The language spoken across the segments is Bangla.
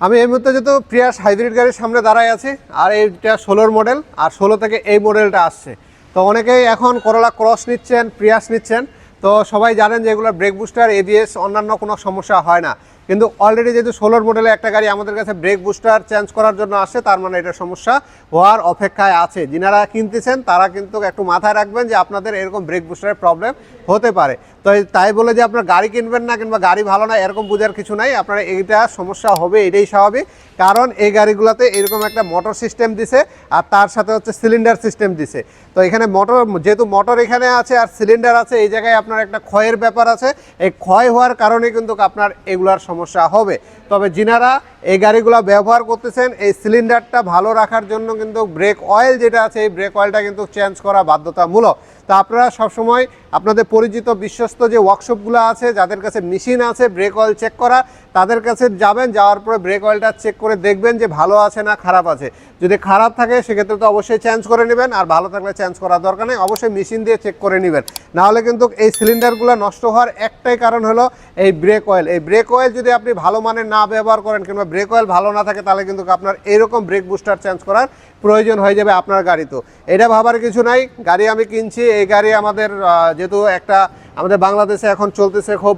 আমি এই মুহূর্তে যেহেতু প্রিয়াস হাইব্রিড গাড়ির সামনে দাঁড়ায় আছি আর এইটা 16 মডেল আর 16 থেকে এই মডেলটা আসছে। তো অনেকেই এখন করোলা ক্রস নিচ্ছেন, প্রিয়াস নিচ্ছেন। তো সবাই জানেন যে এগুলো ব্রেক বুস্টার, এবিএস অন্যান্য কোনো সমস্যা হয় না, কিন্তু অলরেডি যেহেতু 16 মডেলে একটা গাড়ি আমাদের কাছে ব্রেক বুস্টার চেঞ্জ করার জন্য আসে, তার মানে এটা সমস্যা হওয়ার অপেক্ষায় আছে। যিনারা কিনতেছেন তারা কিন্তু একটু মাথায় রাখবেন যে আপনাদের এরকম ব্রেক বুস্টারের প্রবলেম হতে পারে। তো তাই বলে যে আপনার গাড়ি কিনবেন না কিংবা গাড়ি ভালো না এরকম বোঝার কিছু নাই, আপনার এইটা সমস্যা হবে, এটাই স্বাভাবিক। কারণ এই গাড়িগুলোতে এরকম একটা মোটর সিস্টেম দিছে আর তার সাথে হচ্ছে সিলিন্ডার সিস্টেম দিছে। তো এখানে মোটর, যেহেতু মোটর এখানে আছে আর সিলিন্ডার আছে, এই জায়গায় আপনার একটা ক্ষয়ের ব্যাপার আছে। এই ক্ষয় হওয়ার কারণে কিন্তু আপনার এগুলার সমস্যা হবে। তবে যিনারা এই গাড়িগুলো ব্যবহার করতেছেন, এই সিলিন্ডারটা ভালো রাখার জন্য কিন্তু ব্রেক অয়েল যেটা আছে, এই ব্রেক অয়েলটা কিন্তু চেঞ্জ করা বাধ্যতামূলক। তো আপনারা সবসময় আপনাদের পরিচিত বিশ্বস্ত যে ওয়ার্কশপগুলো আছে, যাদের কাছে মেশিন আছে ব্রেক অয়েল চেক করা, তাদের কাছে যাবেন, যাওয়ার পরে ব্রেক অয়েলটা চেক করে দেখবেন যে ভালো আছে না খারাপ আছে। যদি খারাপ থাকে সেক্ষেত্রে তো অবশ্যই চেঞ্জ করে নেবেন, আর ভালো থাকলে চেঞ্জ করার দরকার নেই, অবশ্যই মেশিন দিয়ে চেক করে নেবেন। নাহলে কিন্তু এই সিলিন্ডারগুলো নষ্ট হওয়ার একটাই কারণ হলো এই ব্রেক অয়েল। এই ব্রেক অয়েল যদি আপনি ভালো মানের না ব্যবহার করেন কিংবা ব্রেক অয়েল ভালো না থাকে, তাহলে কিন্তু আপনার এরকম ব্রেক বুস্টার চেঞ্জ করার প্রয়োজন হয়ে যাবে আপনার গাড়ি। তো এটা ভাবার কিছু নাই, গাড়ি আমি কিনছি, এই গাড়ি আমাদের যেহেতু একটা আমাদের বাংলাদেশে এখন চলতেছে খুব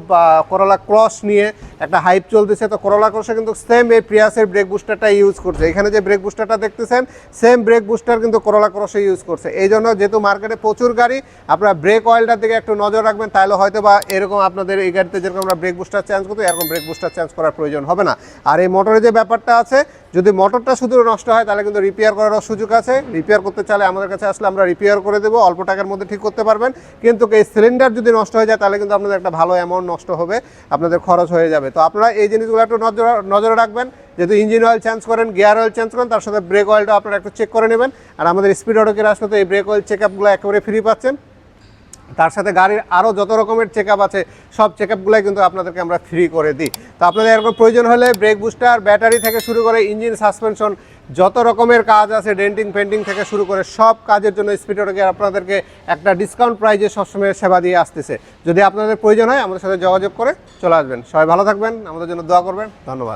করোলা ক্রস নিয়ে একটা হাইপ চলতেছে। তো করোলা ক্রসে কিন্তু সেম এই প্রিয়াসের ব্রেক বুস্টারটা ইউজ করছে। এখানে যে ব্রেক বুস্টারটা দেখতেছেন সেম ব্রেক বুস্টার কিন্তু করোলা ক্রসে ইউজ করছে। এই জন্য যেহেতু মার্কেটে প্রচুর গাড়ি, আপনারা ব্রেক অয়েলটার দিকে একটু নজর রাখবেন, তাহলে হয়তো বা এরকম আপনাদের এই গাড়িতে যেরকম আমরা ব্রেক বুস্টার চেঞ্জ করতে, এরকম ব্রেক বুস্টার চেঞ্জ করার প্রয়োজন হবে না। আর এই মোটরের যে ব্যাপারটা আছে, যদি মোটরটা শুধু নষ্ট হয় তাহলে কিন্তু রিপেয়ার করারও সুযোগ আছে। রিপেয়ার করতে চাইলে আমাদের কাছে আসলে আমরা রিপেয়ার করে দেবো, অল্প টাকার মধ্যে ঠিক করতে পারবেন। কিন্তু এই সিলিন্ডার যদি নষ্ট হয়ে যায় তাহলে কিন্তু আপনাদের একটা ভালো অ্যামাউন্ট নষ্ট হবে, আপনাদের খরচ হয়ে যাবে। তো আপনারা এই জিনিসগুলো একটু নজরে রাখবেন। যেহেতু ইঞ্জিন অয়েল চেঞ্জ করেন, গিয়ার অয়েল চেঞ্জ করেন, তার সাথে ব্রেক অয়েলটা আপনারা একটু চেক করে নেবেন। আর আমাদের স্পিড অটো কেয়ার আসলে তো এই ব্রেক অয়েল চেক আপগুলো একেবারে ফ্রি পাচ্ছেন। তার সাথে গাড়ির আরও যত রকমের চেক আপ আছে সব চেক আপগুলোই কিন্তু আপনাদেরকে আমরা ফ্রি করে দিই। তো আপনাদের এরকম প্রয়োজন হলে ব্রেক বুস্টার, ব্যাটারি থেকে শুরু করে ইঞ্জিন, সাসপেনশন, যত রকমের কাজ আছে, ডেন্টিং পেন্টিং থেকে শুরু করে সব কাজের জন্য স্পিড অটো কেয়ার আপনাদেরকে একটা ডিসকাউন্ট প্রাইজে সবসময় সেবা দিয়ে আসতেছে। যদি আপনাদের প্রয়োজন হয় আমাদের সাথে যোগাযোগ করে চলে আসবেন। সবাই ভালো থাকবেন, আমাদের জন্য দোয়া করবেন। ধন্যবাদ।